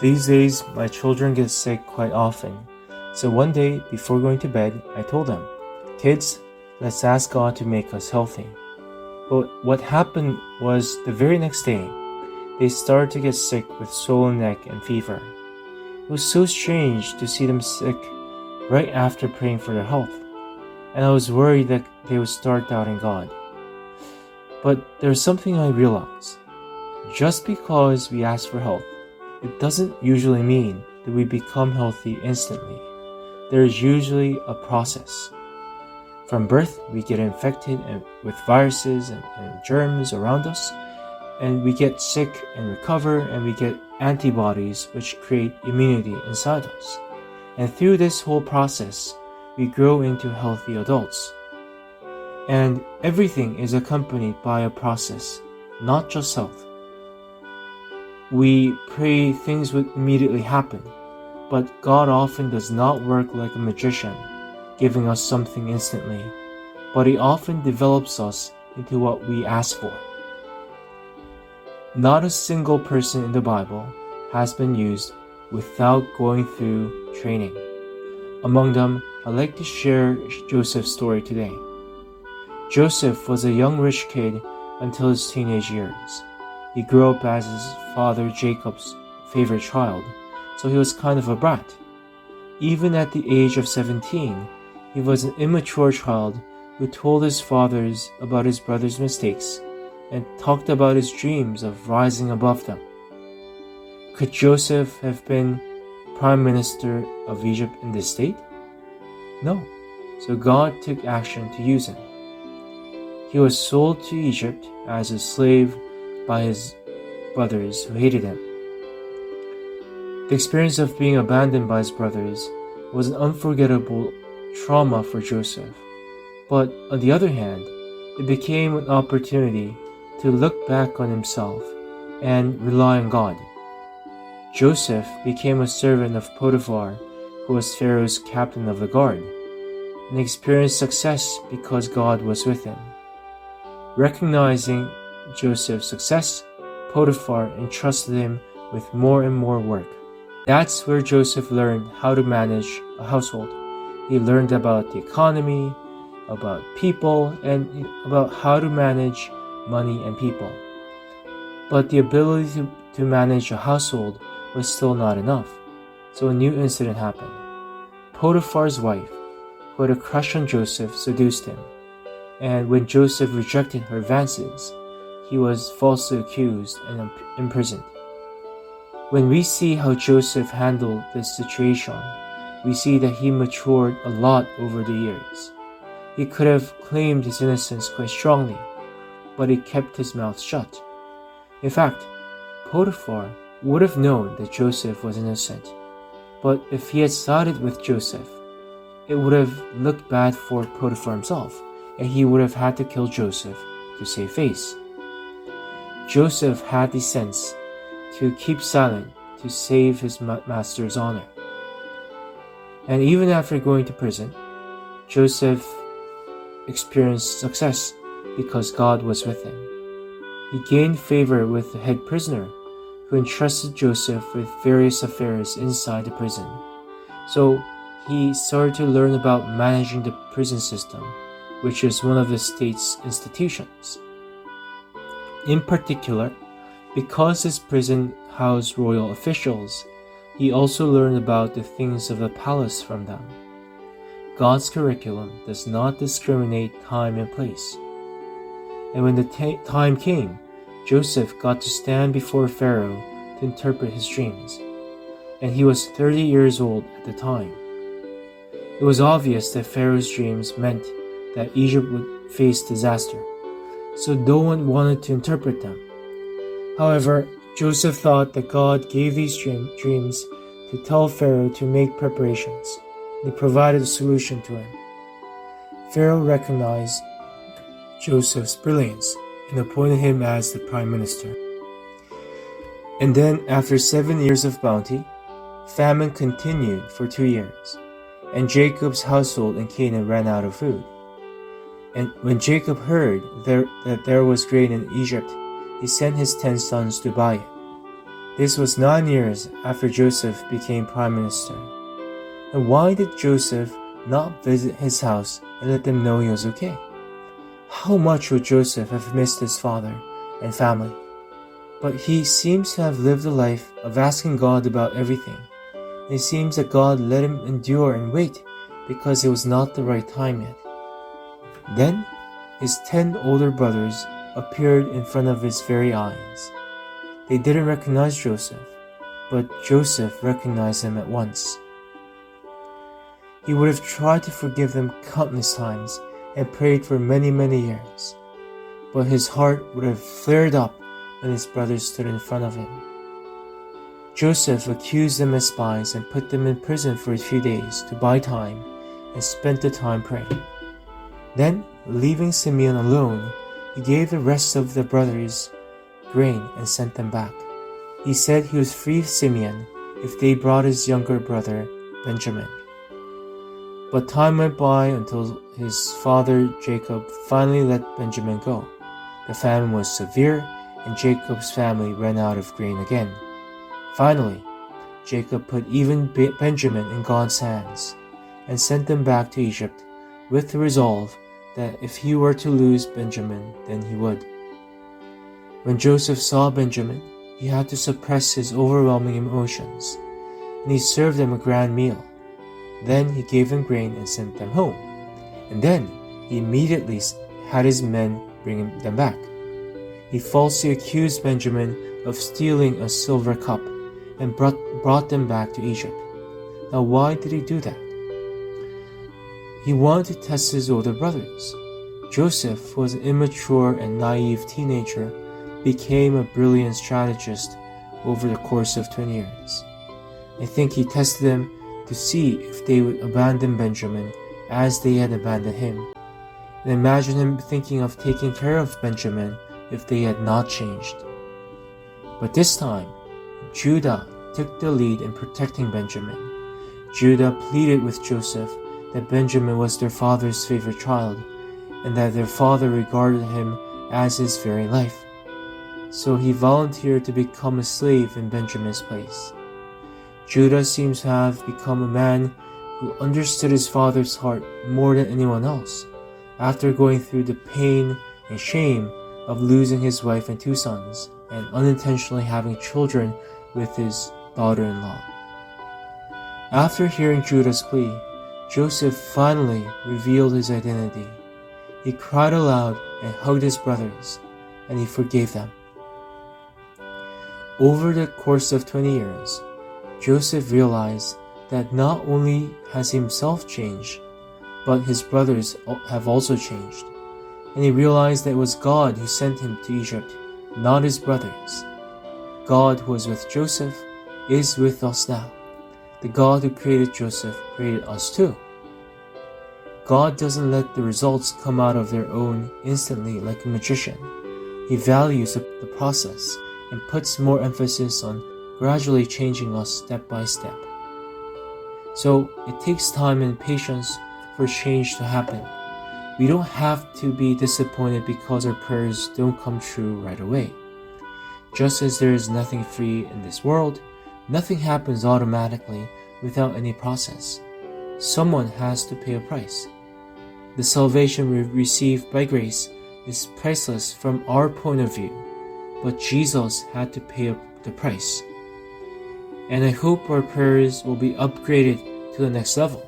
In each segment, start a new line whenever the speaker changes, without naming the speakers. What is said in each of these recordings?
These days, my children get sick quite often. So one day, before going to bed, I told them, "Kids, let's ask God to make us healthy." But what happened was the very next day, they started to get sick with swollen neck and fever. It was so strange to see them sick right after praying for their health, and I was worried that they would start doubting God. But there's something I realized. Just because we ask for health, it doesn't usually mean that we become healthy instantly. There is usually a process. From birth, we get infected with viruses and germs around us, and we get sick and recover, and we get antibodies which create immunity inside us. And through this whole process, we grow into healthy adults. And everything is accompanied by a process, not just health. We pray things would immediately happen, but God often does not work like a magician, giving us something instantly, but He often develops us into what we ask for. Not a single person in the Bible has been used without going through training. Among them, I'd like to share Joseph's story today. Joseph was a young rich kid until his teenage years. He grew up as his father Jacob's favorite child, so he was kind of a brat. Even at the age of 17, he was an immature child who told his fathers about his brother's mistakes and talked about his dreams of rising above them. Could Joseph have been Prime Minister of Egypt in this state? No, so God took action to use him. He was sold to Egypt as a slave by his brothers who hated him. The experience of being abandoned by his brothers was an unforgettable trauma for Joseph, but on the other hand, it became an opportunity to look back on himself and rely on God. Joseph became a servant of Potiphar, who was Pharaoh's captain of the guard, and experienced success because God was with him. Recognizing Joseph's success, Potiphar entrusted him with more and more work. That's where Joseph learned how to manage a household. He learned about the economy, about people, and about how to manage money and people. But the ability to manage a household was still not enough, so a new incident happened. Potiphar's wife, who had a crush on Joseph, seduced him, and when Joseph rejected her advances, he was falsely accused and imprisoned. When we see how Joseph handled this situation, we see that he matured a lot over the years. He could have claimed his innocence quite strongly, but he kept his mouth shut. In fact, Potiphar would have known that Joseph was innocent, but if he had sided with Joseph, it would have looked bad for Potiphar himself, and he would have had to kill Joseph to save face. Joseph had the sense to keep silent to save his master's honor. And even after going to prison, Joseph experienced success because God was with him. He gained favor with the head prisoner, who entrusted Joseph with various affairs inside the prison. So he started to learn about managing the prison system, which is one of the state's institutions. In particular, because his prison housed royal officials, he also learned about the things of the palace from them. God's curriculum does not discriminate time and place. And when the time came, Joseph got to stand before Pharaoh to interpret his dreams, and he was 30 years old at the time. It was obvious that Pharaoh's dreams meant that Egypt would face disaster, so no one wanted to interpret them. However, Joseph thought that God gave these dreams to tell Pharaoh to make preparations. He provided a solution to him. Pharaoh recognized Joseph's brilliance and appointed him as the prime minister. And then, after 7 years of bounty, famine continued for 2 years, and Jacob's household in Canaan ran out of food. And when Jacob heard that there was grain in Egypt, he sent his 10 sons to buy it. This was 9 years after Joseph became prime minister. And why did Joseph not visit his house and let them know he was okay? How much would Joseph have missed his father and family? But he seems to have lived a life of asking God about everything. It seems that God let him endure and wait because it was not the right time yet. Then his 10 older brothers appeared in front of his very eyes. They didn't recognize Joseph, but Joseph recognized them at once. He would have tried to forgive them countless times and prayed for many, many years, but his heart would have flared up when his brothers stood in front of him. Joseph accused them as spies and put them in prison for a few days to buy time and spent the time praying. Then, leaving Simeon alone, he gave the rest of the brothers grain and sent them back. He said he would free Simeon if they brought his younger brother Benjamin. But time went by until his father Jacob finally let Benjamin go. The famine was severe, and Jacob's family ran out of grain again. Finally, Jacob put even Benjamin in God's hands and sent them back to Egypt with the resolve that if he were to lose Benjamin, then he would. When Joseph saw Benjamin, he had to suppress his overwhelming emotions, and he served them a grand meal. Then he gave them grain and sent them home, and then he immediately had his men bring them back. He falsely accused Benjamin of stealing a silver cup and brought them back to Egypt. Now, why did he do that? He wanted to test his older brothers. Joseph, who was an immature and naive teenager, became a brilliant strategist over the course of 20 years. I think he tested them to see if they would abandon Benjamin as they had abandoned him, and imagine him thinking of taking care of Benjamin if they had not changed. But this time, Judah took the lead in protecting Benjamin. Judah pleaded with Joseph that Benjamin was their father's favorite child, and that their father regarded him as his very life. So he volunteered to become a slave in Benjamin's place. Judah seems to have become a man who understood his father's heart more than anyone else, after going through the pain and shame of losing his wife and 2 sons, and unintentionally having children with his daughter-in-law. After hearing Judah's plea, Joseph finally revealed his identity. He cried aloud and hugged his brothers, and he forgave them. Over the course of 20 years, Joseph realized that not only has he himself changed, but his brothers have also changed. And he realized that it was God who sent him to Egypt, not his brothers. God who was with Joseph is with us now. The God who created Joseph created us too. God doesn't let the results come out of their own instantly like a magician. He values the process and puts more emphasis on gradually changing us step by step. So it takes time and patience for change to happen. We don't have to be disappointed because our prayers don't come true right away. Just as there is nothing free in this world, nothing happens automatically without any process. Someone has to pay a price. The salvation we receive by grace is priceless from our point of view, but Jesus had to pay the price. And I hope our prayers will be upgraded to the next level.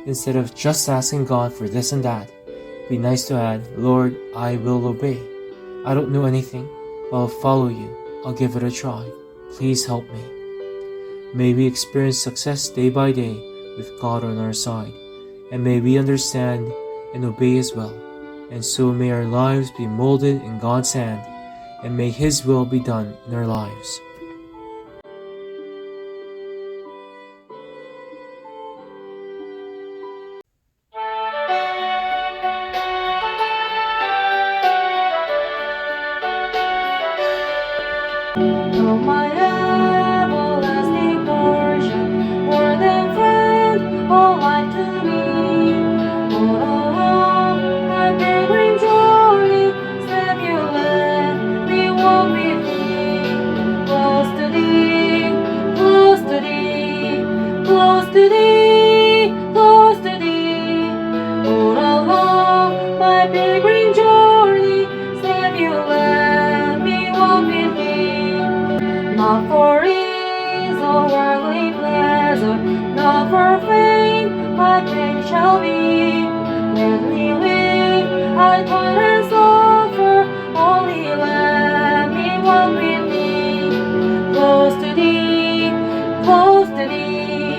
Instead of just asking God for this and that, be nice to add, Lord, I will obey. I don't know anything, but I'll follow you. I'll give it a try. Please help me. May we experience success day by day with God on our side, and may we understand and obey His will. And so may our lives be molded in God's hand, and may His will be done in our lives.
Oh, my everlasting portion, more than friend, all life to me. All along my pilgrim journey, Savior, let me walk with thee. my pain shall be. Let me live, I toil and suffer, only let me walk with thee. Close to thee, close to thee,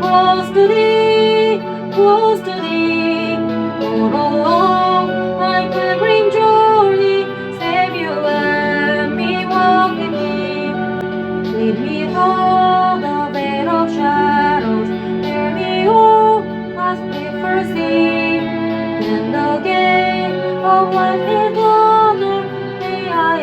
close to thee, close to thee. All along my pilgrim journey, Savior, let me walk with thee. Lead me through the vale of shadows, bear me all must be first see. In the gate of life eternal, may I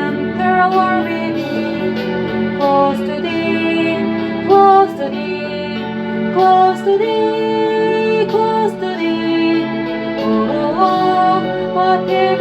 enter, Lord, with thee. Close to thee, close to thee, close to thee, close to thee. All along, my pilgrim